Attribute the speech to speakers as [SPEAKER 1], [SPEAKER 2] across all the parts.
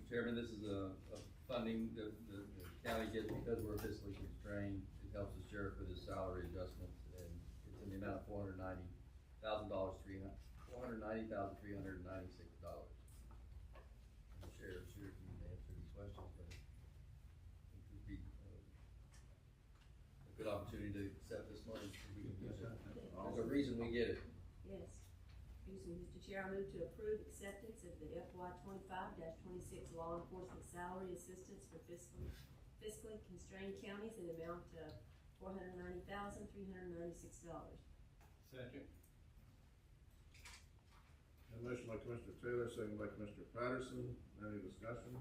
[SPEAKER 1] Chairman, this is a funding that the county gets because we're fiscally constrained. It helps the sheriff with his salary adjustments, and it's in the amount of $490,396. The sheriff's here to answer these questions, but it would be a good opportunity to accept this money if we can use it. There's a reason we get it.
[SPEAKER 2] Yes. Excuse me, Mr. Chair, I move to approve acceptance of the FY 25-26 law enforcement salary assistance for fiscally constrained counties in the amount of $490,396.
[SPEAKER 3] Second.
[SPEAKER 4] A motion by Commissioner Taylor, second by Commissioner Patterson. Any discussion?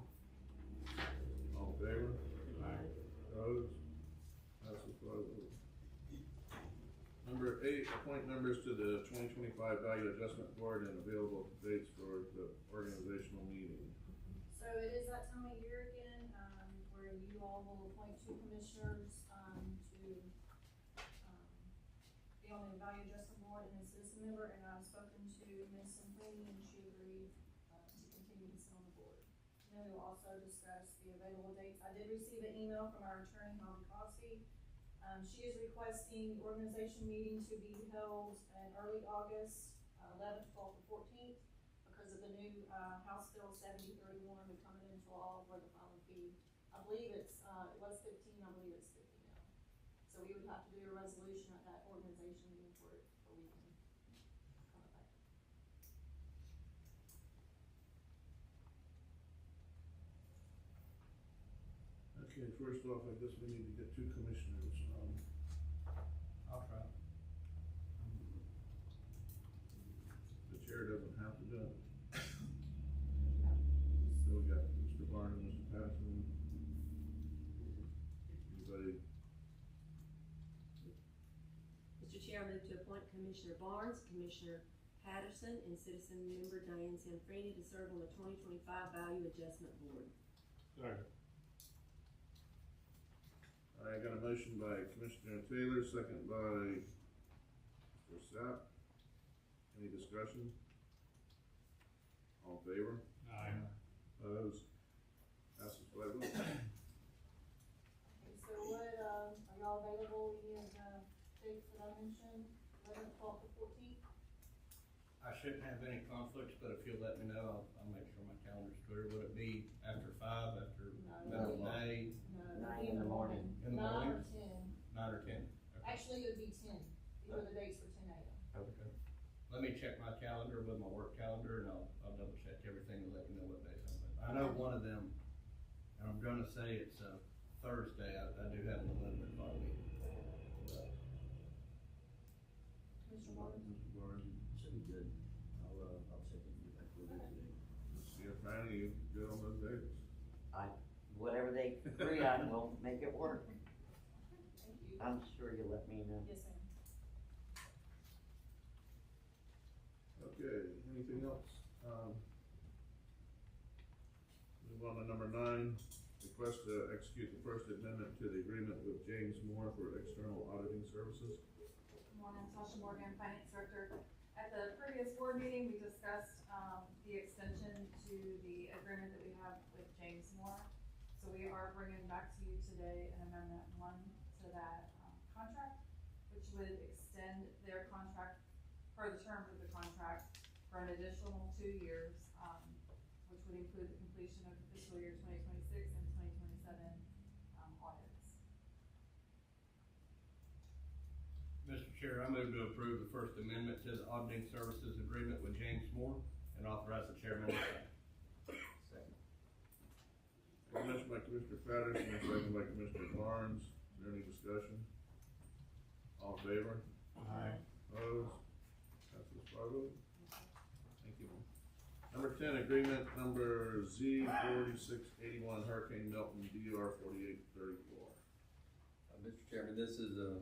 [SPEAKER 4] All in favor?
[SPEAKER 3] Aye.
[SPEAKER 4] Opposed? Passes 5-0. Number 8, appoint members to the 2025 Value Adjustment Board and available dates for the organizational meeting.
[SPEAKER 5] So it is that time of year again, where you all will appoint 2 commissioners, to, be on the Value Adjustment Board and a citizen member, and I've spoken to Ms. Symphony, and she agreed, to continue to sit on the board. And then we will also discuss the available dates. I did receive an email from our attorney, Holly Cosby. She is requesting the organization meeting to be held in early August, 11th, 12th, and 14th, because of the new, House Bill 7031 becoming into law where the filing fee, I believe it's, it was 15, I believe it's 50 now. So we would have to do a resolution at that organization meeting for it, so we can come back.
[SPEAKER 4] Okay, first off, I guess we need to get 2 commissioners.
[SPEAKER 3] I'll try.
[SPEAKER 4] The chair doesn't have to do it. Still got Mr. Barnes and Mr. Patterson. Anybody?
[SPEAKER 2] Mr. Chair, I move to appoint Commissioner Barnes, Commissioner Patterson, and citizen member Diane Sanfrini to serve on the 2025 Value Adjustment Board.
[SPEAKER 3] Sorry.
[SPEAKER 4] I got a motion by Commissioner Taylor, second by Mr. Sapp. Any discussion? All in favor?
[SPEAKER 3] Aye.
[SPEAKER 4] Opposed? Passes 5-0.
[SPEAKER 5] Okay, so what, are y'all available any of the dates that I mentioned, 11th, 12th, or 14th?
[SPEAKER 3] I shouldn't have any conflicts, but if you'll let me know, I'll make sure my calendar's clear. Would it be after 5, after middle of the day?
[SPEAKER 5] No,
[SPEAKER 2] 9 in the morning.
[SPEAKER 3] In the
[SPEAKER 5] 9
[SPEAKER 3] morning?
[SPEAKER 5] or 10.
[SPEAKER 3] 9 or 10? Okay.
[SPEAKER 5] Actually, it would be 10. These are the dates for 10 a.m.
[SPEAKER 3] Okay. Let me check my calendar with my work calendar, and I'll double check everything and let you know what days I'm at. I know one of them, and I'm gonna say it's a Thursday. I do have an 11 o'clock meeting.
[SPEAKER 5] Mr. Barnes?
[SPEAKER 4] Mr. Barnes,
[SPEAKER 1] Should be good. I'll check and get back with you today.
[SPEAKER 4] see if Franny, you good on those dates?
[SPEAKER 6] Whatever they agree on, we'll make it work.
[SPEAKER 5] Thank you.
[SPEAKER 6] I'm sure you'll let me know.
[SPEAKER 5] Yes, ma'am.
[SPEAKER 4] Okay, anything else? Move on to number 9, request to execute the first amendment to the agreement with James Moore for external auditing services.
[SPEAKER 7] Good morning, Tasha Morgan, Finance Director. At the previous board meeting, we discussed, the extension to the agreement that we have with James Moore. So we are bringing back to you today an amendment 1 to that, contract, which would extend their contract, for the terms of the contract, for an additional 2 years, which would include the completion of the fiscal year 2026 and 2027, audits.
[SPEAKER 3] Mr. Chair, I move to approve the first amendment to the auditing services agreement with James Moore and authorize the chairman to sign.
[SPEAKER 1] Second.
[SPEAKER 4] Motion by Commissioner Patterson, second by Commissioner Barnes. Is there any discussion? All in favor?
[SPEAKER 3] Aye.
[SPEAKER 4] Opposed? Passes 5-0. Thank you. Number 10, agreement number Z4681 Hurricane Milton DR 4834.
[SPEAKER 1] Mr. Chairman, this is a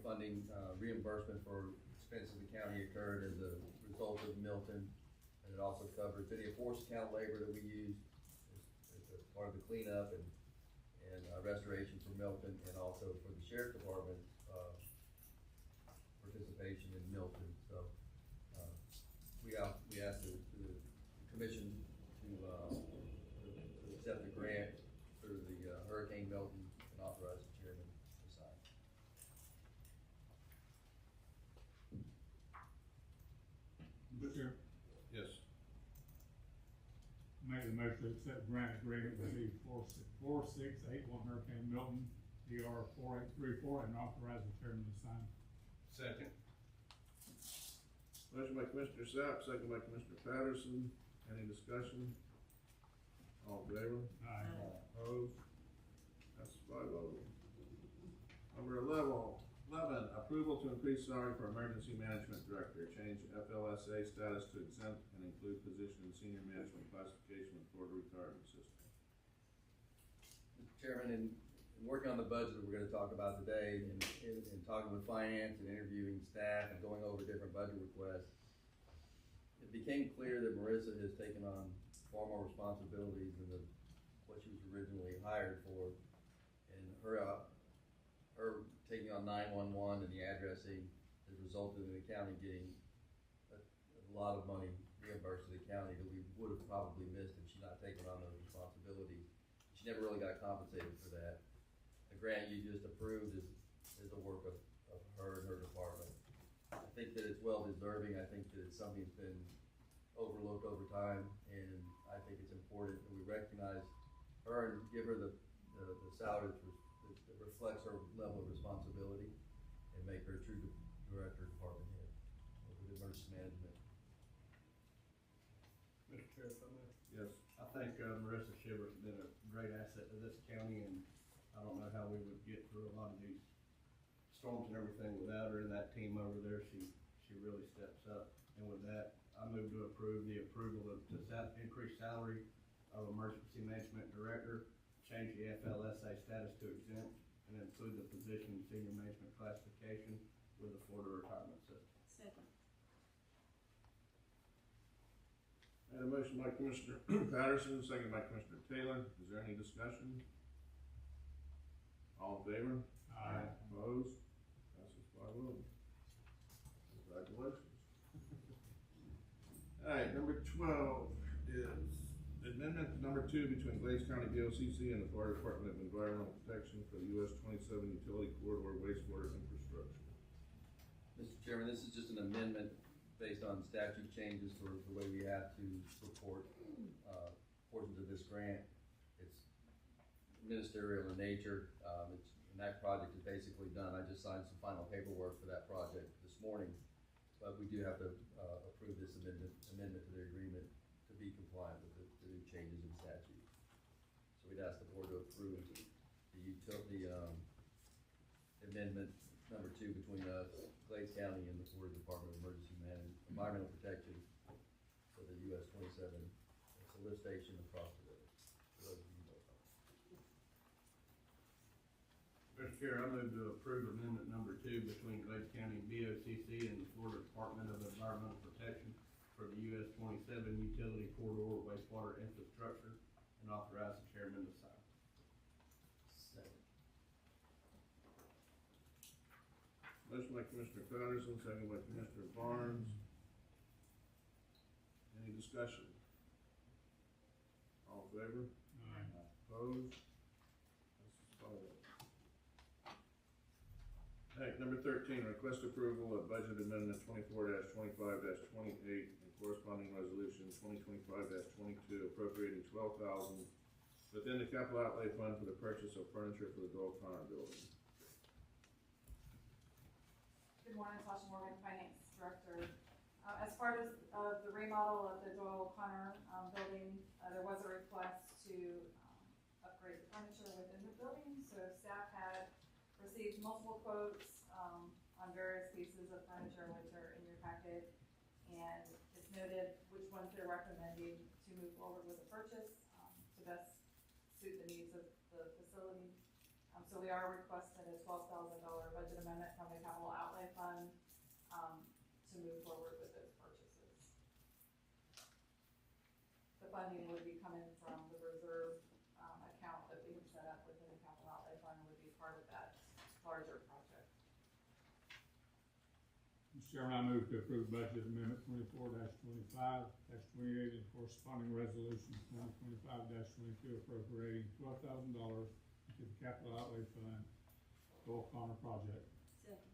[SPEAKER 1] funding reimbursement for expenses the county incurred as a result of Milton. And it also covers any force account labor that we use as a part of the cleanup and restoration for Milton, and also for the sheriff department's participation in Milton. So we asked the commission to
[SPEAKER 8] Mr. Chair,
[SPEAKER 4] Yes.
[SPEAKER 8] make the motion to accept grant agreement with the 4681 Hurricane Milton, DR 4834, and authorize the chairman to sign.
[SPEAKER 3] Second.
[SPEAKER 4] Motion by Commissioner Sapp, second by Commissioner Patterson. Any discussion? All in favor?
[SPEAKER 8] Aye.
[SPEAKER 4] Opposed? That's 5-0. Number 11, approval to increase salary for emergency management director, change FLSA status to exempt and include position in senior management classification with Florida retirement system.
[SPEAKER 1] Mr. Chairman, in working on the budget that we're gonna talk about today, and talking with finance and interviewing staff and going over different budget requests, it became clear that Marissa has taken on far more responsibilities than what she was originally hired for. And her taking on 911 and the addressing has resulted in the county getting a lot of money reimbursed to the county that we would have probably missed if she'd not taken on those responsibilities. She never really got compensated for that. The grant you just approved is the work of her and her department. I think that it's well deserving. I think that it's something that's been overlooked over time, and I think it's important that we recognize her and give her the salary that reflects her level of responsibility and make her a true director, department head of emergency management.
[SPEAKER 3] Mr. Chair, if I may.
[SPEAKER 4] Yes.
[SPEAKER 3] I think Marissa Shiver's been a great asset to this county, and I don't know how we would get through a lot of these storms and everything without her and that team over there. She really steps up. And with that, I move to approve the approval of the increased salary of emergency management director, change the FLSA status to exempt, and include the position in senior management classification with the Florida retirement system.
[SPEAKER 2] Second.
[SPEAKER 4] And a motion by Commissioner Patterson, second by Commissioner Taylor. Is there any discussion? All in favor?
[SPEAKER 8] Aye.
[SPEAKER 4] Opposed? Passes 5-0. Congratulations. Alright, number 12 is amendment number 2 between Glades County BOCC and the Florida Department of Environmental Protection for the US 27 Utility Corridor Wastewater Infrastructure.
[SPEAKER 1] Mr. Chairman, this is just an amendment based on statute changes for the way we have to report portions of this grant. It's ministerial in nature. And that project is basically done. I just signed some final paperwork for that project this morning, but we do have to approve this amendment to the agreement to be compliant with the new changes in statute. So we'd ask the board to approve the amendment number 2 between Glades County and the Florida Department of Emergency Management, Environmental Protection for the US 27. It's a lift station across the river. For those of you who don't know.
[SPEAKER 3] Mr. Chair, I move to approve amendment number 2 between Glades County BOCC and the Florida Department of Environmental Protection for the US 27 Utility Corridor Wastewater Infrastructure, and authorize the chairman to sign.
[SPEAKER 1] Second.
[SPEAKER 4] Motion by Commissioner Patterson, second by Commissioner Barnes. Any discussion? All in favor?
[SPEAKER 8] Aye.
[SPEAKER 4] Opposed? Passes 5-0. Alright, number 13, request approval of budget amendment 24-25-28 and corresponding resolution 2025-22 appropriating $12,000 within the capital outlay fund for the purchase of furniture for the Doyle Connor building.
[SPEAKER 7] Good morning, Tasha Morgan, Finance Director. As part of the remodel of the Doyle Connor building, there was a request to upgrade the furniture within the building. So staff had received multiple quotes on various pieces of furniture, which are in your packet. And it's noted which ones they're recommending to move forward with the purchase to best suit the needs of the facility. So we are requesting a $12,000 budget amendment from the capital outlay fund to move forward with those purchases. The funding would be coming from the reserve account that we have set up within the capital outlay fund, would be part of that larger project.
[SPEAKER 8] Mr. Chairman, I move to approve budget amendment 24-25-28 and corresponding resolution 2025-22 appropriating $12,000 to the capital outlay fund, Doyle Connor project.
[SPEAKER 2] Second.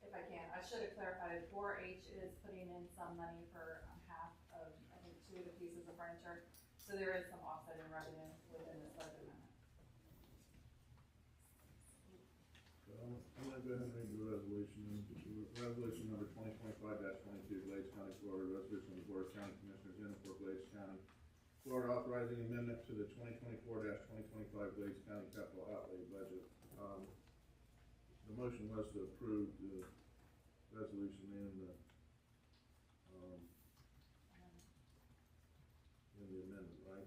[SPEAKER 7] if I can, I should have clarified it, 4-H is putting in some money for half of, I think, 2 of the pieces of furniture. So there is some offsetting revenue within this budget amendment.
[SPEAKER 4] So I'm gonna go ahead and read the resolution. Resolution number 2025-22, Glades County, Florida, resolution of the Board of County Commissioners in and for Glades County, Florida, authorizing amendment to the 2024-2025 Glades County capital outlay budget. The motion was to approve the resolution and the amendment, right?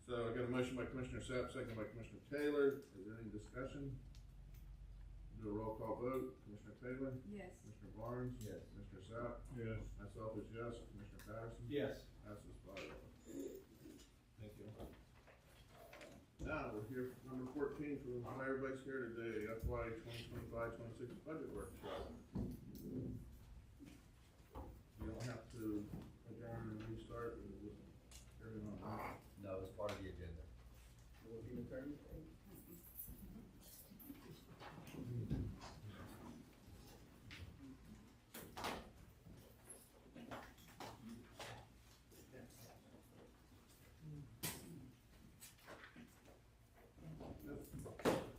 [SPEAKER 4] So I got a motion by Commissioner Sapp, second by Commissioner Taylor. Is there any discussion? Do a roll call vote. Commissioner Taylor?
[SPEAKER 2] Yes.
[SPEAKER 4] Commissioner Barnes?
[SPEAKER 1] Yes.
[SPEAKER 4] Commissioner Sapp?
[SPEAKER 8] Yes.
[SPEAKER 4] Myself is yes. Commissioner Patterson?
[SPEAKER 3] Yes.
[SPEAKER 4] Passes 5-0. Thank you. Now, we're here for number 14 for why everybody's here today, FY 2025-26 budget workshop. You don't have to adjourn and restart, and just carry on.
[SPEAKER 1] No, it's part of the agenda. Will it be an attorney?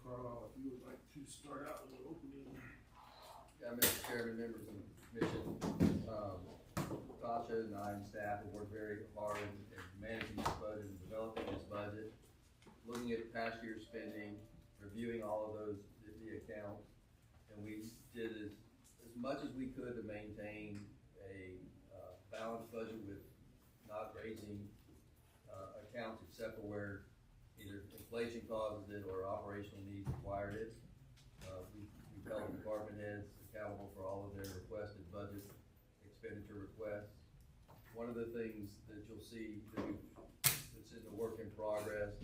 [SPEAKER 4] Carlisle, if you would like to start out with an opening.
[SPEAKER 1] Yeah, Mr. Chairman, members of the commission, Tasha and I and staff have worked very hard in managing this budget and developing this budget, looking at past year's spending, reviewing all of those, the accounts, and we did as much as we could to maintain a balanced budget with not raising accounts except for where either inflation causes it or operational needs required it. We held the department heads accountable for all of their requested budget expenditure requests. One of the things that you'll see that's in the work in progress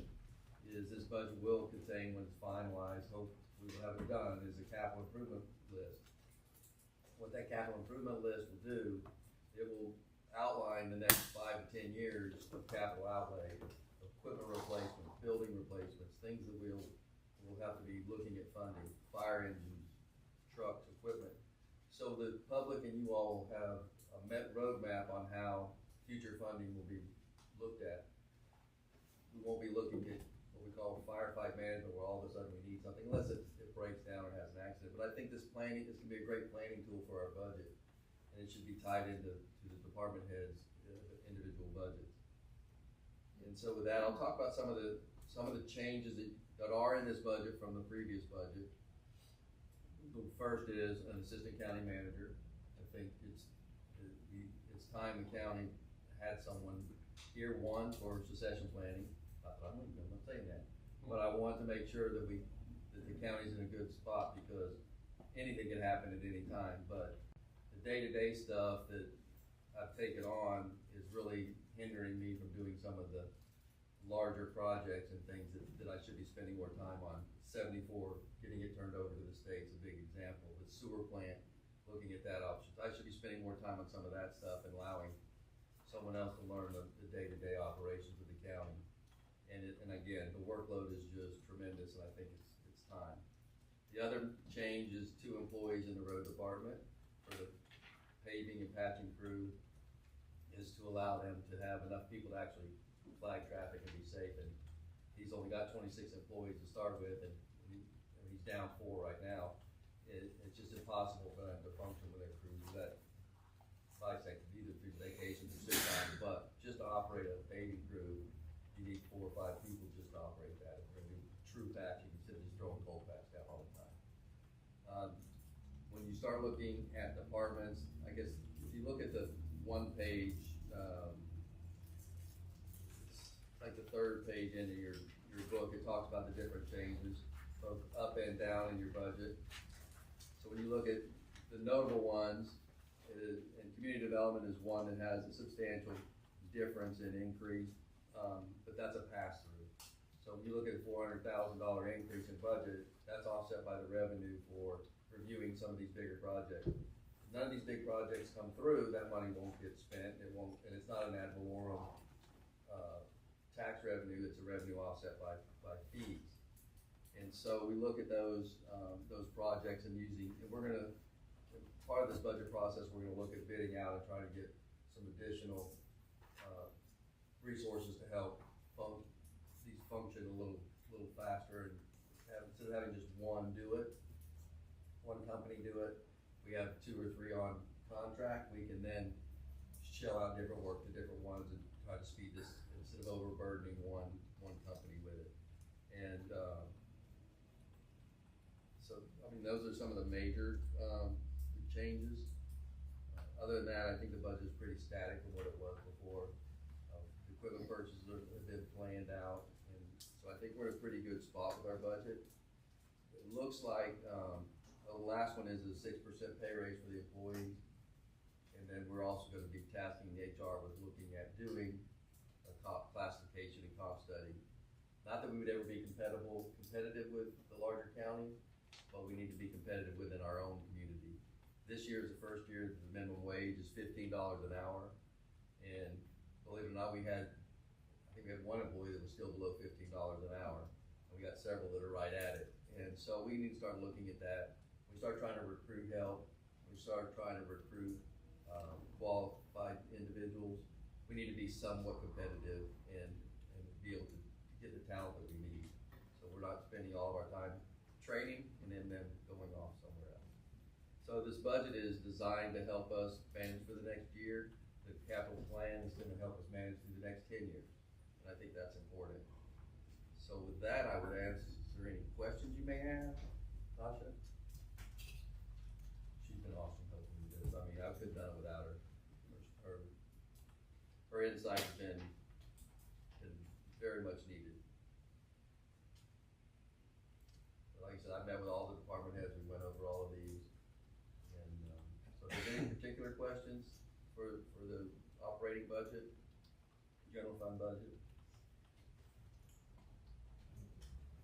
[SPEAKER 1] is this budget will contain, when it's finalized, hope we will have it done, is a capital improvement list. What that capital improvement list will do, it will outline the next 5 to 10 years of capital outlay, equipment replacements, building replacements, things that we'll have to be looking at funding, fire engines, trucks, equipment. So the public and you all have a roadmap on how future funding will be looked at. We won't be looking at what we call firefight management, where all of a sudden we need something, unless it breaks down or has an accident. But I think this can be a great planning tool for our budget, and it should be tied into the department heads' individual budgets. And so with that, I'll talk about some of the changes that are in this budget from the previous budget. The first is an assistant county manager. I think it's time the county had someone here, one, for succession planning. I'm not saying that, but I want to make sure that the county's in a good spot, because anything can happen at any time. But the day-to-day stuff that I've taken on is really hindering me from doing some of the larger projects and things that I should be spending more time on. 74, getting it turned over to the state's a big example. The sewer plant, looking at that option. I should be spending more time on some of that stuff and allowing someone else to learn the day-to-day operations of the county. And again, the workload is just tremendous, and I think it's time. The other change is 2 employees in the road department for the paving and patching crew, is to allow them to have enough people to actually flag traffic and be safe. And he's only got 26 employees to start with, and he's down 4 right now. It's just impossible for them to function with their crews. That bisect either through vacations or sick time, but just to operate a paving crew, you need 4 or 5 people just to operate that. If we're gonna do true patching instead of just throwing cold patch down all the time. When you start looking at departments, I guess if you look at the one page, it's like the 3rd page into your book, it talks about the different changes, both up and down in your budget. So when you look at the notable ones, and community development is one that has a substantial difference in increase, but that's a pass-through. So when you look at a $400,000 increase in budget, that's offset by the revenue for reviewing some of these bigger projects. If none of these big projects come through, that money won't get spent. It won't, and it's not an ad valorem tax revenue. It's a revenue offset by fees. And so we look at those projects and we're gonna, part of this budget process, we're gonna look at bidding out and try to get some additional, resources to help these function a little faster and instead of having just one company do it, we have 2 or 3 on contract, we can then shell out different work to different ones and try to speed this, instead of overburdening one company with it. And, so, I mean, those are some of the major, changes. Other than that, I think the budget's pretty static from what it was before. The equipment purchases have been planned out, and so I think we're in a pretty good spot with our budget. It looks like, the last one is a 6% pay raise for the employees. And then we're also gonna be tasking the HR with looking at doing a comp classification and comp study. Not that we would ever be competitive with the larger county, but we need to be competitive within our own community. This year is the first year that the minimum wage is $15 an hour. And believe it or not, I think we had one employee that was still below $15 an hour. And we got several that are right at it. And so we need to start looking at that. We start trying to recruit help. We start trying to recruit qualified individuals. We need to be somewhat competitive and be able to get the talent that we need. So we're not spending all of our time training and then them going off somewhere else. So this budget is designed to help us manage for the next year. The capital plan is gonna help us manage through the next 10 years. And I think that's important. So with that, I would answer any questions you may have. Tasha? She's been awesome helping me with this. I mean, I couldn't have done it without her. Her insight has been very much needed. Like I said, I met with all the department heads, we went over all of these. And, so if there's any particular questions for the operating budget, general fund budget?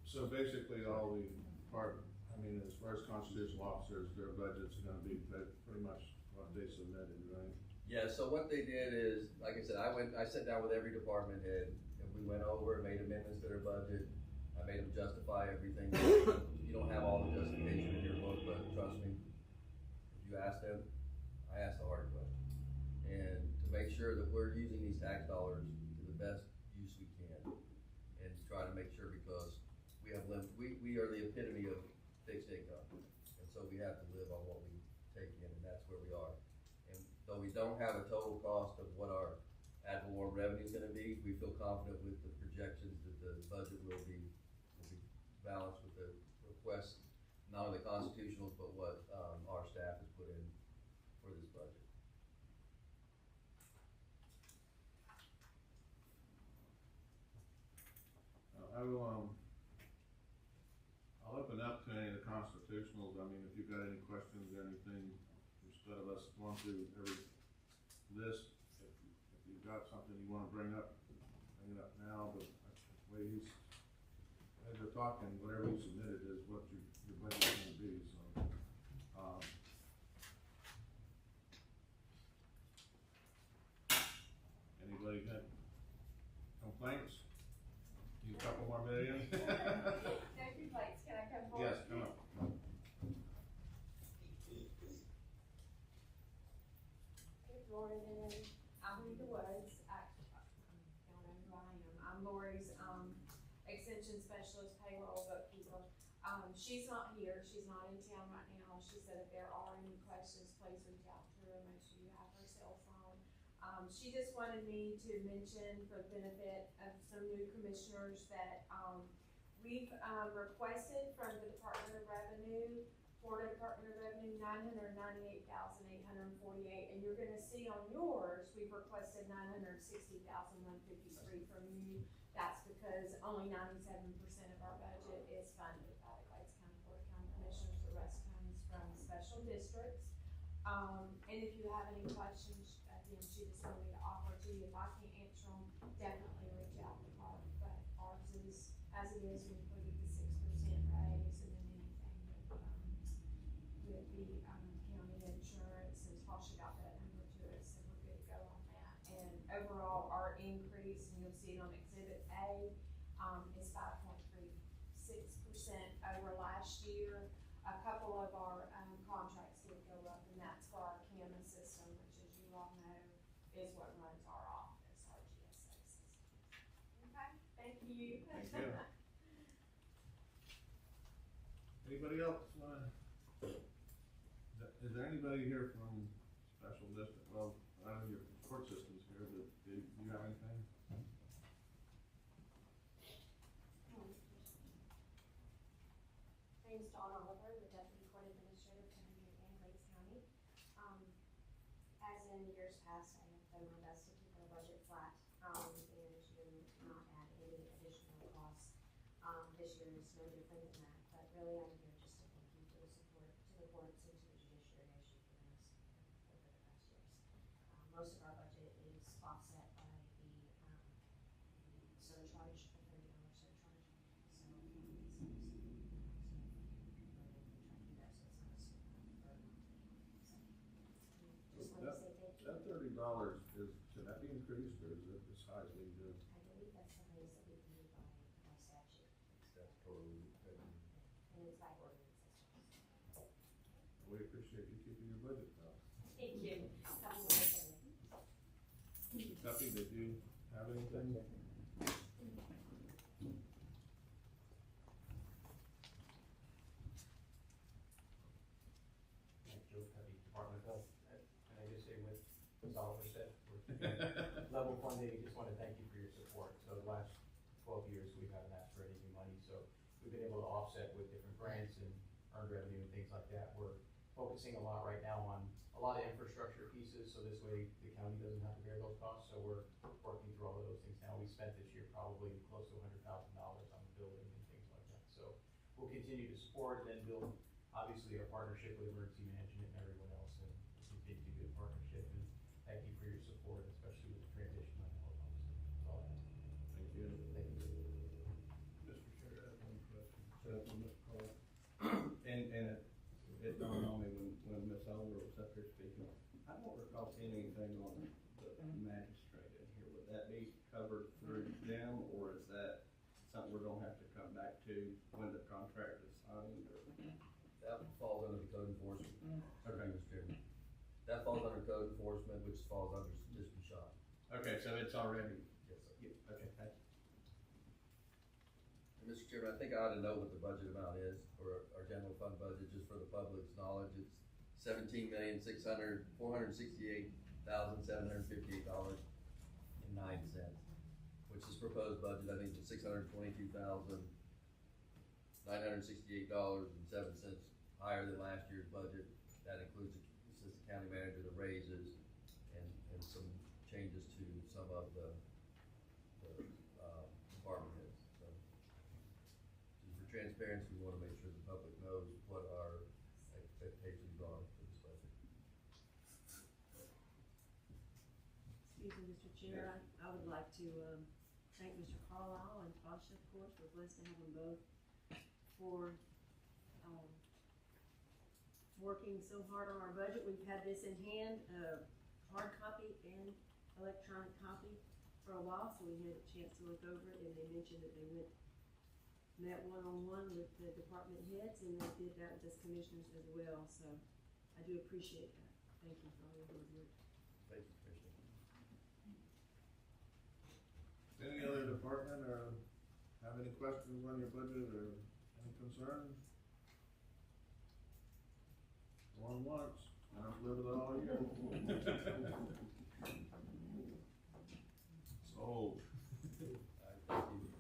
[SPEAKER 4] So basically, all the department, I mean, as far as constitutional officers, their budget's gonna be pretty much what they submitted, right?
[SPEAKER 1] Yeah, so what they did is, like I said, I sat down with every department head, and we went over and made amendments to their budget. I made them justify everything. You don't have all the justification in your book, but trust me, if you ask them, I ask the hard questions. And to make sure that we're using these tax dollars to the best use we can, and to try to make sure, because we have we are the epitome of fixed income, and so we have to live on what we take in, and that's where we are. And though we don't have a total cost of what our ad valorem revenue is gonna be, we feel confident with the projections that the budget will be balanced with the requests, not only the constitutionals, but what, our staff has put in for this budget.
[SPEAKER 4] I will, I'll open up to any of the constitutionals. I mean, if you've got any questions or anything, instead of us going through every list, if you've got something you wanna bring it up now, but the way he's, as we're talking, whatever you submitted is what your budget's gonna be, so. Anybody got complaints? Need a couple more million?
[SPEAKER 5] No complaints, can I come forward?
[SPEAKER 4] Yes, come on.
[SPEAKER 2] Good morning, I'm Rita Woods, y'all know who I am, I'm Lori's, extension specialist, payroll, bookkeeper. She's not here, she's not in town right now, she said if there are any questions, please reach out to her, make sure you have her cell phone. She just wanted me to mention, for the benefit of some new commissioners, that, we've, requested from the Department of Revenue, Florida Department of Revenue, $998,848, and you're gonna see on yours, we've requested $960,153 from you. That's because only 97% of our budget is funded by the Glades County Board of County Commissioners. The rest comes from special districts. And if you have any questions, again, she just wanted me to offer to you. If I can't answer them, definitely reach out to her. But ours is, as it is, we included the 6% raise, and then anything with the county insurance, and Tasha got that number to us, and we're good to go on that. And overall, our increase, and you'll see it on Exhibit A, is 5.36%. over last year. A couple of our, contracts did go up, and that's for our CAMA system, which, as you all know, is what runs our office, our GSA system. Okay, thank you.
[SPEAKER 4] Thank you. Anybody else, is there anybody here from special district? Well, I know your court system's here, but do you have anything?
[SPEAKER 9] My name is Dawn Oliver, the Deputy Court Administrator for Henry and Glades County. As in years past, I have done my best to keep our budget flat, and to not add any additional costs. This year is no different than that, but really I'm here just to thank you for the support to the courts and to the judiciary as you've given us over the past years. Most of our budget is offset by the surcharge, the $30 surcharge. So just want to say thank you.
[SPEAKER 4] That $30 should that be increased, or is it as high as we do?
[SPEAKER 9] I believe that's the highest that we can do by statute,
[SPEAKER 1] Statutory.
[SPEAKER 9] and it's by ordinance as well.
[SPEAKER 4] We appreciate you keeping your budget up.
[SPEAKER 9] Thank you. Have a wonderful day.
[SPEAKER 4] Duffy, did you have anything?
[SPEAKER 10] Joe Cuddy, Department of Health. And I just say with Oliver said, we're level funding, just want to thank you for your support. So the last 12 years, we haven't asked for any new money, so we've been able to offset with different grants and earned revenue and things like that. We're focusing a lot right now on a lot of infrastructure pieces, so this way the county doesn't have to bear those costs. So we're working through all of those things now. We spent this year probably close to $100,000 on the building and things like that. So we'll continue to support and then build, obviously, our partnership with emergency management and everyone else, and we'll continue to be a partnership. And thank you for your support, especially with the transition on health officer. That's all I have.
[SPEAKER 4] Thank you.
[SPEAKER 10] Thank you.
[SPEAKER 3] Mr. Chair, I have one question. So, Ms. Cole, and it dawned on me when Ms. Oliver was up here speaking, I don't recall seeing anything on the magistrate in here. Would that be covered through them, or is that something we're gonna have to come back to when the contract is signed, or?
[SPEAKER 1] That falls under the code enforcement.
[SPEAKER 3] Okay.
[SPEAKER 1] Mr. Chairman. That falls under code enforcement, which falls under discipline shop.
[SPEAKER 3] Okay, so it's already,
[SPEAKER 1] Yes, sir.
[SPEAKER 3] yeah, okay, thank you.
[SPEAKER 1] And Mr. Chairman, I think I ought to know what the budget amount is for our general fund budget, just for the public's knowledge. It's $17,468,758.09, which is proposed budget, I think, is $622,968.07 higher than last year's budget. That includes the assistant county manager, the raises, and some changes to some of the department heads. So, just for transparency, we wanna make sure the public knows what our expectations are for this budget.
[SPEAKER 11] Excuse me, Mr. Chair, I would like to, thank Mr. Carlisle and Tasha, of course, we're blessed to have them both for, working so hard on our budget. We've had this in hand, hard copy and electronic copy for a while, so we had a chance to look over it, and they mentioned that they met one-on-one with the department heads, and they did that with us commissioners as well, so I do appreciate that. Thank you for all your hard work.
[SPEAKER 1] Thank you, Commissioner.
[SPEAKER 4] Any other department, or have any questions on your budget, or any concerns? Going once, I don't live with it all year. Sold.
[SPEAKER 1] Thank you.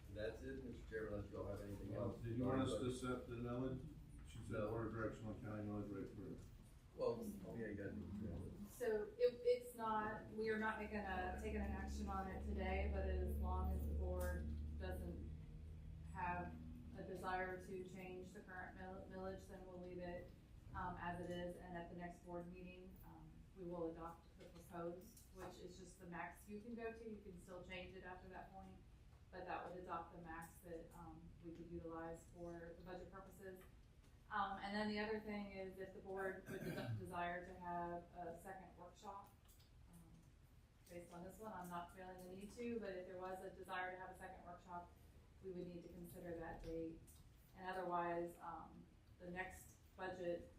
[SPEAKER 1] And that's it, Mr. Chairman, unless you all have anything else.
[SPEAKER 4] Did you want us to set the millage? She said
[SPEAKER 1] No.
[SPEAKER 4] order direction on county millage rate for.
[SPEAKER 1] Well, yeah, you got it.
[SPEAKER 7] So it's not, we are not taking an action on it today, but as long as the board doesn't have a desire to change the current millage, then we'll leave it, as it is, and at the next board meeting, we will adopt the proposed, which is just the max you can go to. You can still change it after that point, but that would adopt the max that, we could utilize for the budget purposes. And then the other thing is if the board would desire to have a second workshop, based on this one, I'm not feeling the need to, but if there was a desire to have a second workshop, we would need to consider that date. And otherwise, the next budget,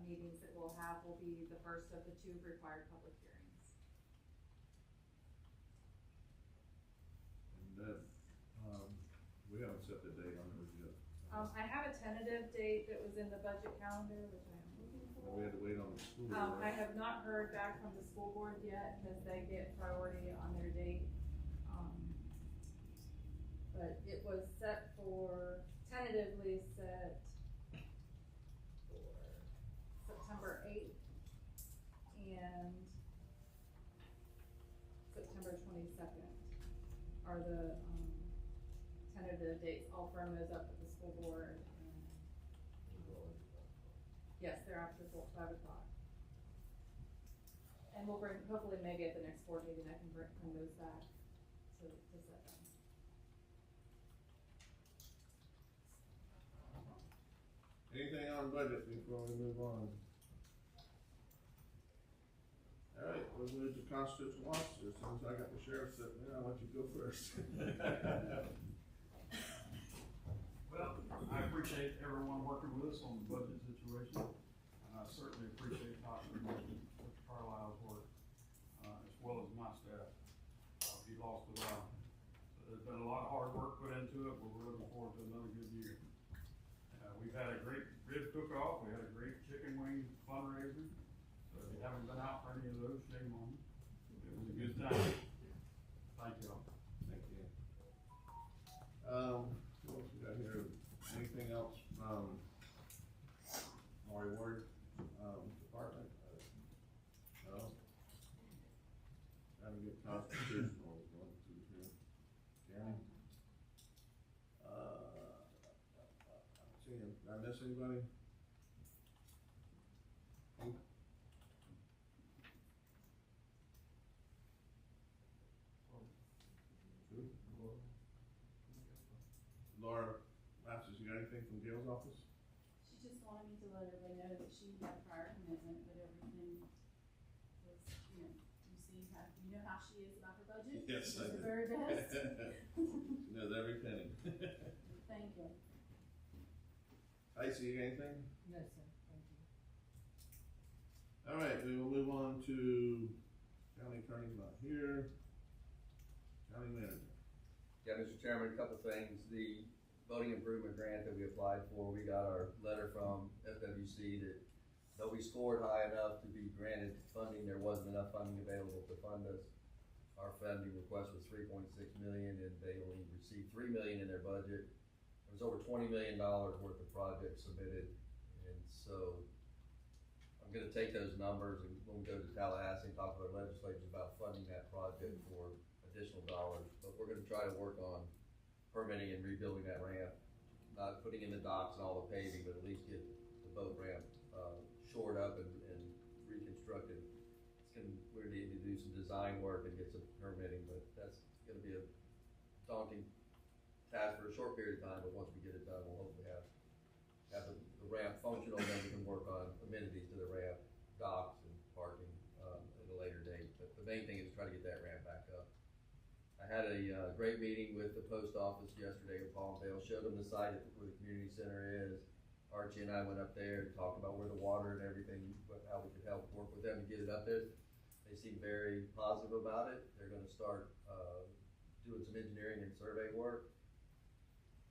[SPEAKER 7] meetings that we'll have will be the first of the 2 required public hearings.
[SPEAKER 4] And then, we haven't set the date on those yet.
[SPEAKER 7] I have a tentative date that was in the budget calendar, which I am looking for.
[SPEAKER 4] We had to wait on the school.
[SPEAKER 7] I have not heard back from the school board yet, because they get priority on their date. But it was set for, tentatively set for September 8th and September 22nd are the, tentative dates. I'll firm those up with the school board. Yes, they're after 5 o'clock. And we'll bring, hopefully maybe at the next board meeting, I can bring those back to set them.
[SPEAKER 4] Anything on budget before we move on? Alright, we'll move to constitutional officers. Since I got the sheriff sitting there, I'll let you go first.
[SPEAKER 8] Well, I appreciate everyone working with us on the budget situation, and I certainly appreciate Dr. Carlisle's work, as well as my staff. He lost a lot. There's been a lot of hard work put into it, but we're looking forward to another good year. We've had a great rib cook-off, we had a great chicken wing fundraiser, so if you haven't been out for any of those, shame on you. It was a good time. Thank you all.
[SPEAKER 4] Thank you. What else we got here? Anything else from Maury Ward, department? No? Trying to get constitutional, going through here. Jeremy? Seeing, did I miss anybody? Laura Lapsus, you got anything from Gail's office?
[SPEAKER 5] She just wanted me to let everybody know that she had prior commitment, but everything was, you know how she is about her budget.
[SPEAKER 4] Yes,
[SPEAKER 5] She
[SPEAKER 4] I
[SPEAKER 5] does
[SPEAKER 4] do.
[SPEAKER 5] her very best.
[SPEAKER 4] She knows every penny.
[SPEAKER 5] Thank you.
[SPEAKER 4] Icy, you got anything?
[SPEAKER 2] No, sir, thank you.
[SPEAKER 4] Alright, we will move on to county attorney's not here. County manager.
[SPEAKER 1] Yeah, Mr. Chairman, a couple things. The voting improvement grant that we applied for, we got our letter from FWC that though we scored high enough to be granted funding, there wasn't enough funding available to fund us. Our funding request was $3.6 million, and they only received $3 million in their budget. There was over $20 million worth of projects submitted, and so I'm gonna take those numbers and when we go to Tallahassee and talk to our legislators about funding that project for additional dollars, but we're gonna try to work on permitting and rebuilding that ramp, not putting in the docks and all the paving, but at least get the boat ramp shored up and reconstructed. We're gonna need to do some design work and get some permitting, but that's gonna be a daunting task for a short period of time, but once we get it done, we'll hopefully have the ramp functional, then we can work on amenities to the ramp, docks and parking, at a later date. But the main thing is try to get that ramp back up. I had a great meeting with the post office yesterday in Palmdale, showed them the site where the community center is. Archie and I went up there and talked about where the water and everything, how we could help work with them to get it up there. They seem very positive about it. They're gonna start, doing some engineering and survey work.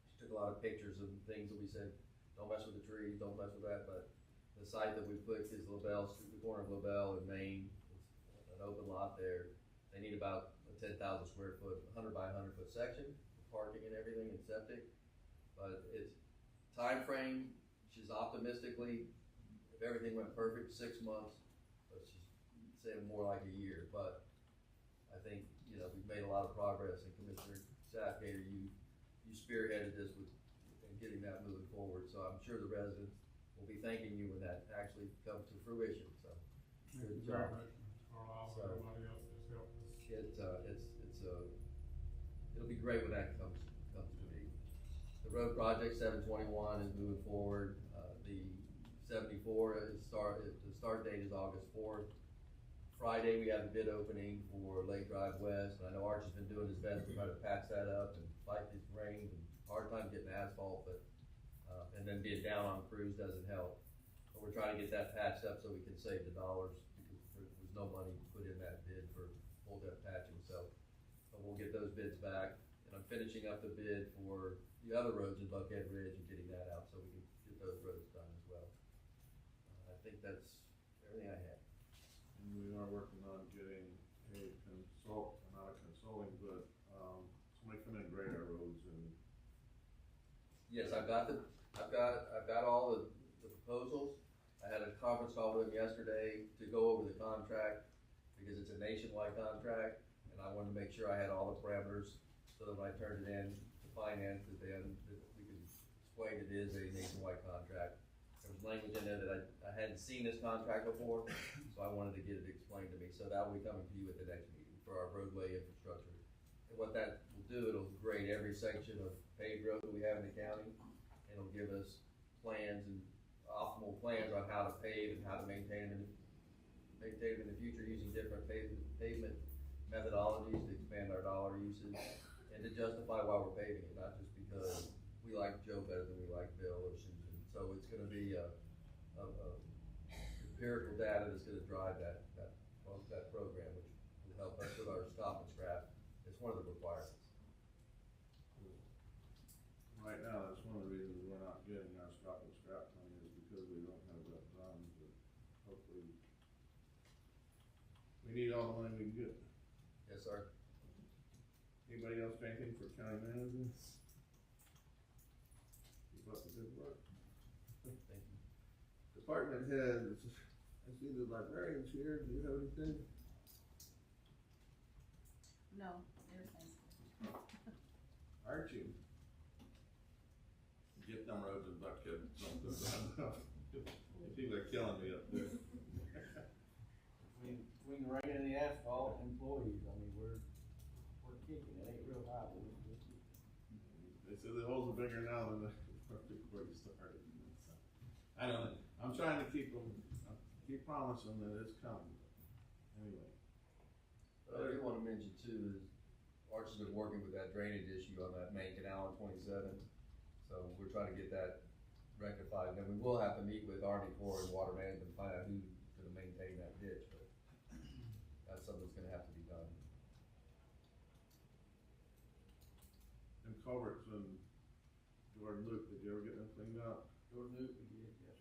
[SPEAKER 1] She took a lot of pictures of things that we said, don't mess with the trees, don't mess with that, but the site that we picked is LaBelle, the corner of LaBelle and Main. It's an open lot there. They need about a 10,000 square foot, 100 by 100 foot section, for parking and everything and septic. But it's time frame, she's optimistically, if everything went perfect, 6 months, but she's saying more like a year. But I think, we've made a lot of progress, and Commissioner Gator, you spearheaded this with getting that moving forward. So I'm sure the residents will be thanking you when that actually comes to fruition. So good job.
[SPEAKER 8] Carlisle, everybody else that's helped us.
[SPEAKER 1] It'll be great when that comes to be. The road project 721 is moving forward. The 74 the start date is August 4th. Friday we have a bid opening for Lake Drive West. And I know Archie's been doing his best to try to patch that up and fight these rains and hard time getting asphalt, but, and then being down on crews doesn't help. But we're trying to get that patched up so we can save the dollars, because there was no money put in that bid for full depth patching, so. But we'll get those bids back, and I'm finishing up the bid for the other roads in Buckhead Ridge and getting that out so we can get those roads done as well. I think that's everything I have.
[SPEAKER 4] And we are working on getting not a consulting, but, somebody come in and grade our roads and.
[SPEAKER 1] Yes, I've got all the proposals. I had a conference call with them yesterday to go over the contract, because it's a nationwide contract, and I wanted to make sure I had all the parameters, so that when I turned it in to finance, that we could explain it is a nationwide contract. There was language in there that I hadn't seen this contract before, so I wanted to get it explained to me, so that will be coming to you at the next meeting for our roadway infrastructure. And what that will do, it'll grade every section of paved road that we have in the county, and it'll give us plans and optimal plans on how to pave and how to maintain them in the future, using different pavement methodologies to expand our dollar usage, and to justify why we're paving it, not just because we like Joe better than we like Bill or Susan. So it's gonna be a empirical data that's gonna drive that program, which will help us with our stop and scrap. It's one of the requirements.
[SPEAKER 4] Right now, that's one of the reasons we're not getting our stop and scrap money, is because we don't have that done, but hopefully. We need all the money we can get.
[SPEAKER 1] Yes, sir.
[SPEAKER 4] Anybody else got anything for county manager? Keep up the good work.
[SPEAKER 1] Thank you.
[SPEAKER 4] Department heads, I see the librarians here, do you have anything?
[SPEAKER 7] No, everything's good.
[SPEAKER 4] Archie?
[SPEAKER 12] Get them roads in Buckhead, people are killing me up there.
[SPEAKER 3] Between the rain and the asphalt, employees, I mean, we're kicking, it ain't real high, but we're kicking.
[SPEAKER 4] They said the holes are bigger now than before you started. I don't know, I'm trying to keep promising that it's coming, anyway.
[SPEAKER 1] What I do wanna mention too is, Arch has been working with that drainage issue on that main canal on 27. So we're trying to get that rectified, and then we will have to meet with Army Corps and Water Management to find out who's gonna maintain that ditch, but that's something that's gonna have to be done.
[SPEAKER 4] And culverts and Jordan Luke, did you ever get them cleaned up?
[SPEAKER 3] Jordan Luke, we did, yes, sir.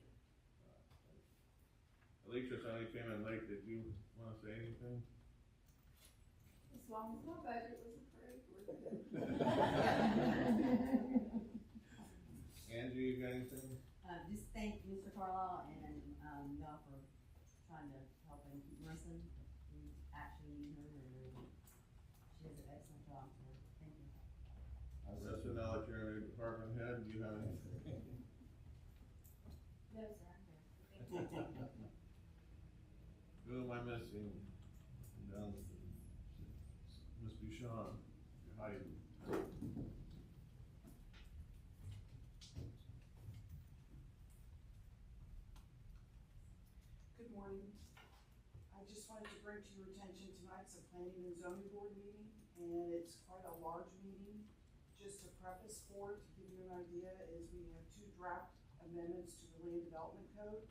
[SPEAKER 4] Alexis, I know you came in late, did you wanna say anything?
[SPEAKER 2] As long as my budget was approved, we're good.
[SPEAKER 4] Angie, you got anything?
[SPEAKER 11] Just thank Mr. Carlisle and, y'all for trying to help him keep Marissa. We actually need her, and she does an excellent job, so thank you.
[SPEAKER 4] So now that you're a department head, do you have anything?
[SPEAKER 2] No, sir, I'm good. Thank you.
[SPEAKER 4] Who am I missing? Down, Miss Bouchon, you're hiding.
[SPEAKER 13] Good morning. I just wanted to bring to your attention tonight's a planning and zoning board meeting, and it's quite a large meeting. Just to preface for it, to give you an idea, is we have 2 draft amendments to the land development code.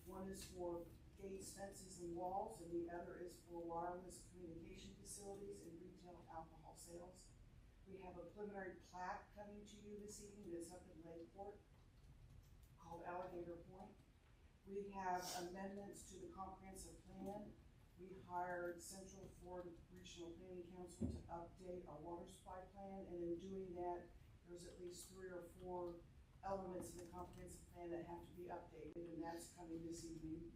[SPEAKER 13] One is for gates, fences, and walls, and the other is for wireless communication facilities and retail alcohol sales. We have a preliminary plat coming to you this evening that's up in Lakeport called Alligator Point. We have amendments to the comprehensive plan. We hired Central Florida Regional Planning Council to update our water supply plan, and in doing that, there's at least 3 or 4 elements in the comprehensive plan that have to be updated, and that's coming this evening.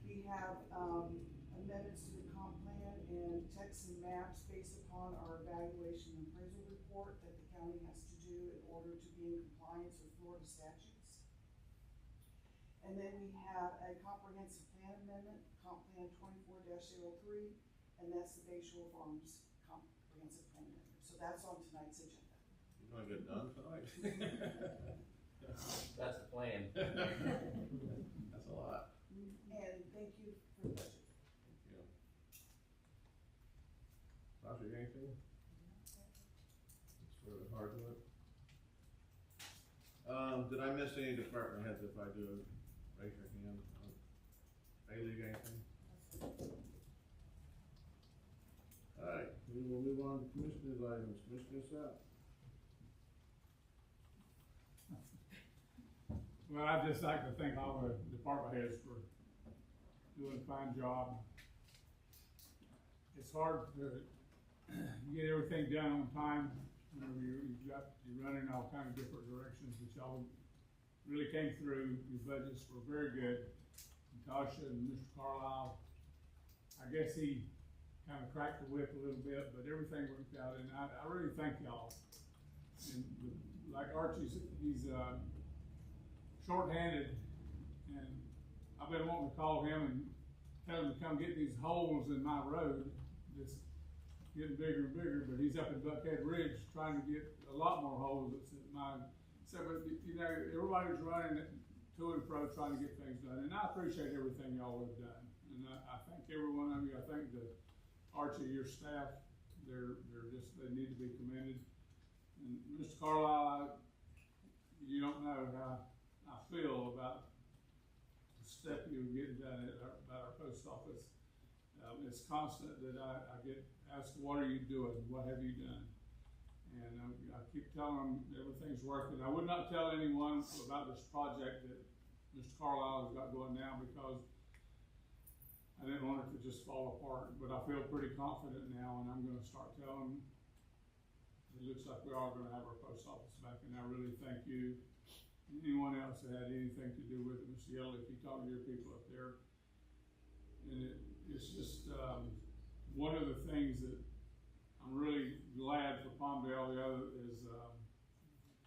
[SPEAKER 13] We have amendments to the comp plan and text and maps based upon our evaluation and appraisal report that the county has to do in order to be in compliance with Florida statutes. And then we have a comprehensive plan amendment, Comp Plan 24-03, and that's the Bay Shore Farms comprehensive plan amendment. So that's on tonight's agenda.
[SPEAKER 4] You gonna get done tonight?
[SPEAKER 6] That's the plan.
[SPEAKER 4] That's a lot.
[SPEAKER 13] And thank you for the budget.
[SPEAKER 4] Thank you. Sasha, you got anything? It's for the hard work. Did I miss any department heads? If I do, raise your hand. Haley, you got anything? Alright, we will move on to commissioners' items. Commissioner Sapp.
[SPEAKER 8] Well, I'd just like to thank all the department heads for doing a fine job. It's hard to get everything done on time, whenever you're running all kind of different directions, but y'all really came through. Your budgets were very good. Natasha and Mr. Carlisle, I guess he kind of cracked the whip a little bit, but everything worked out, and I really thank y'all. And like Archie's, he's shorthanded, and I've been wanting to call him and tell him to come get these holes in my road, just getting bigger and bigger, but he's up in Buckhead Ridge trying to get a lot more holes. It's at mine. So, but, you know, everybody's running to and fro trying to get things done, and I appreciate everything y'all have done. And I thank every one of you. I thank the Archie, your staff, they're just, they need to be commended. And Mr. Carlisle, you don't know how I feel about the step you're getting done about our post office. It's constant that I get asked, what are you doing? What have you done? And I keep telling them everything's working. I would not tell anyone about this project that Mr. Carlisle has got going now, because I didn't want it to just fall apart, but I feel pretty confident now, and I'm gonna start telling them it looks like we are gonna have our post office back, and I really thank you. Anyone else that had anything to do with it, Mr. Yellow, if you talk to your people up there. And it's just, one of the things that I'm really glad for Palmdale, the other is,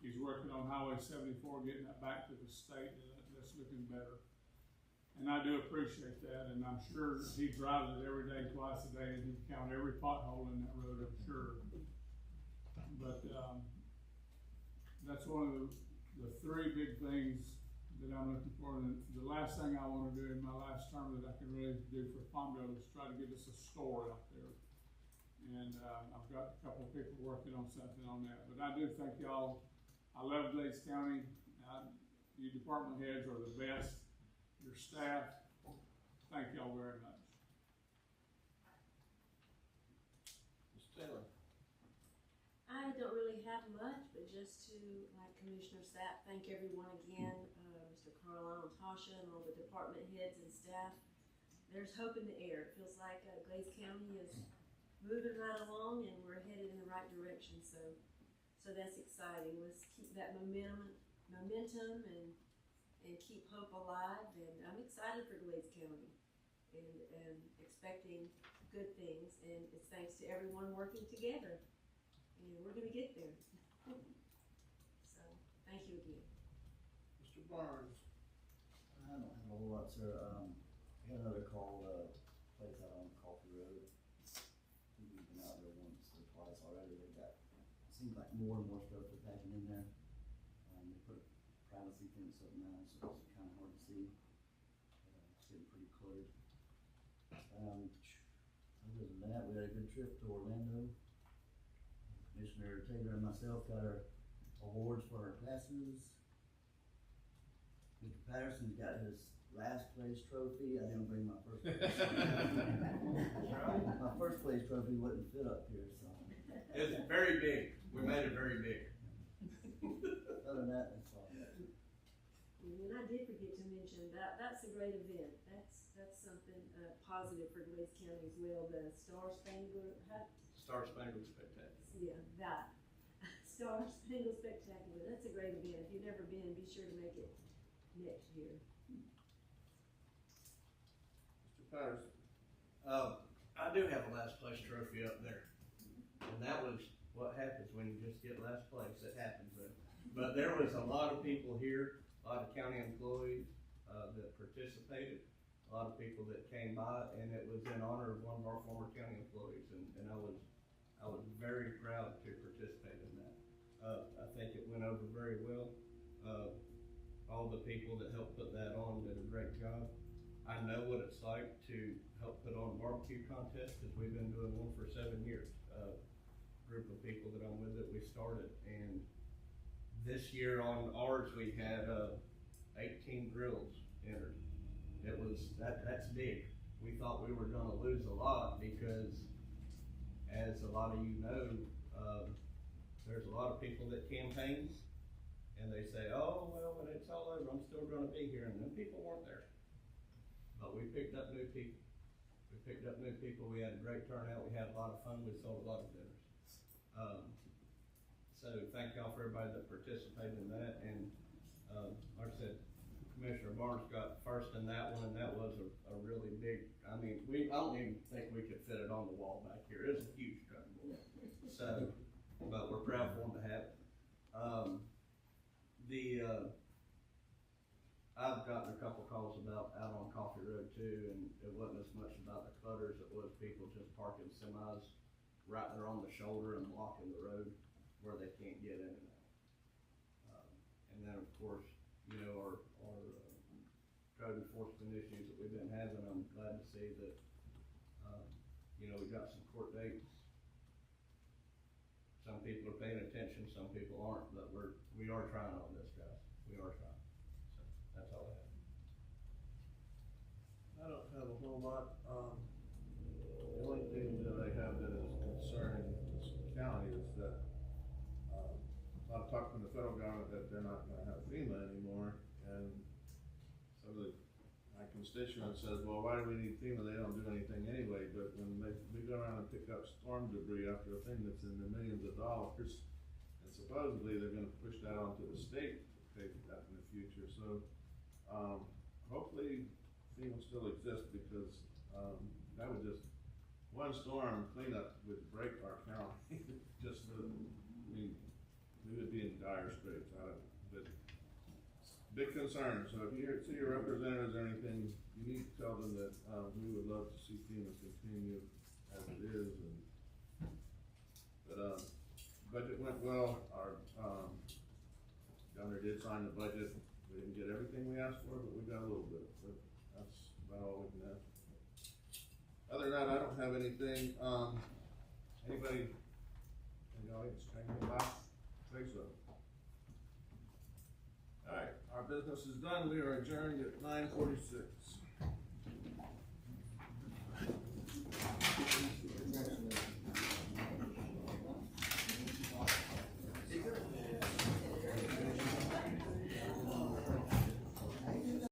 [SPEAKER 8] he's working on Highway 74, getting that back to the state, and that's looking better. And I do appreciate that, and I'm sure he drives it every day, twice a day, and he can count every pothole in that road, I'm sure. But, that's one of the three big things that I'm looking for. And the last thing I wanna do in my last term that I can really do for Palmdale is try to get us a store out there. And, I've got a couple of people working on something on that, but I do thank y'all. I love Glades County. You department heads are the best. Your staff, thank y'all very much.
[SPEAKER 4] Mr. Taylor.
[SPEAKER 11] I don't really have much, but just to, like Commissioner Sapp, thank everyone again, Mr. Carlisle and Tasha and all the department heads and staff. There's hope in the air. It feels like Glades County is moving right along, and we're headed in the right direction, so that's exciting. Let's keep that momentum and keep hope alive, and I'm excited for Glades County and expecting good things, and it's thanks to everyone working together, and we're gonna get there. So, thank you again.
[SPEAKER 4] Mr. Barnes.
[SPEAKER 14] I don't have a whole lot, sir. I got another call, place out on Coffee Road. We've been out there once or twice already. They got, seems like more and more stuff they're packing in there. They put a privacy fence up now, so it's kind of hard to see. It's getting pretty cluttered. Other than that, we had a good trip to Orlando. Commissioner Taylor and myself got our awards for our classes. Mr. Patterson's got his last place trophy. I didn't bring my first place trophy. My first place trophy wouldn't fit up here, so.
[SPEAKER 3] It's very big. We made it very big.
[SPEAKER 14] Other than that, that's all.
[SPEAKER 11] And I did forget to mention that's a great event. That's something positive for Glades County as well. The Star Spangled
[SPEAKER 3] Spectacular.
[SPEAKER 11] Yeah, that Star Spangled Spectacular. That's a great event. If you've never been, be sure to make it next year.
[SPEAKER 4] Mr. Patterson.
[SPEAKER 3] I do have a last place trophy up there, and that was what happens when you just get last place. It happens. But there was a lot of people here, a lot of county employees that participated, a lot of people that came by, and it was in honor of one of our former county employees, and I was very proud to participate in that. I think it went over very well. All the people that helped put that on did a great job. I know what it's like to help put on a barbecue contest, because we've been doing one for 7 years. Group of people that I'm with that we started, and this year on ours, we had, 18 drills entered. It was, that's big. We thought we were gonna lose a lot because, as a lot of you know, there's a lot of people that campaign and they say, oh, well, when it's all over, I'm still gonna be here, and then people weren't there. But we picked up new people. We had a great turnout, we had a lot of fun, we sold a lot of dinners. So thank y'all for everybody that participated in that, and, like I said, Commissioner Barnes got first in that one, and that was a really big, I mean, I don't even think we could fit it on the wall back here, it was a huge truck. So, but we're proud for them to have it. I've gotten a couple calls about out on Coffee Road too, and it wasn't as much about the clutters, it was people just parking semis right there on the shoulder and blocking the road where they can't get in and out. And then, of course, you know, our code enforcement issues that we've been having, I'm glad to see that, you know, we got some court dates. Some people are paying attention, some people aren't, but we are trying on this, guys. We are trying. So, that's all I have.
[SPEAKER 4] I don't have a whole lot. The only thing that I have that is concerning this county is that, I've talked from the federal government that they're not gonna have FEMA anymore, and some of my constituents says, well, why do we need FEMA? They don't do anything anyway, but when we go around and pick up storm debris after a thing that's in the millions of dollars, and supposedly they're gonna push that onto the state to pay for that in the future, so, hopefully FEMA still exists, because, that would just, one storm cleanup would break our county, just, I mean, we would be in dire straits, I don't know, but big concern. So if you see your representatives or anything, you need to tell them that, we would love to see FEMA continue as it is, but budget went well, our, governor did sign the budget, we didn't get everything we asked for, but we got a little bit, but that's about all we can ask. Other than that, I don't have anything, anybody in the audience, anything last? Say so. All right, our business is done. We are adjourned at 9:46.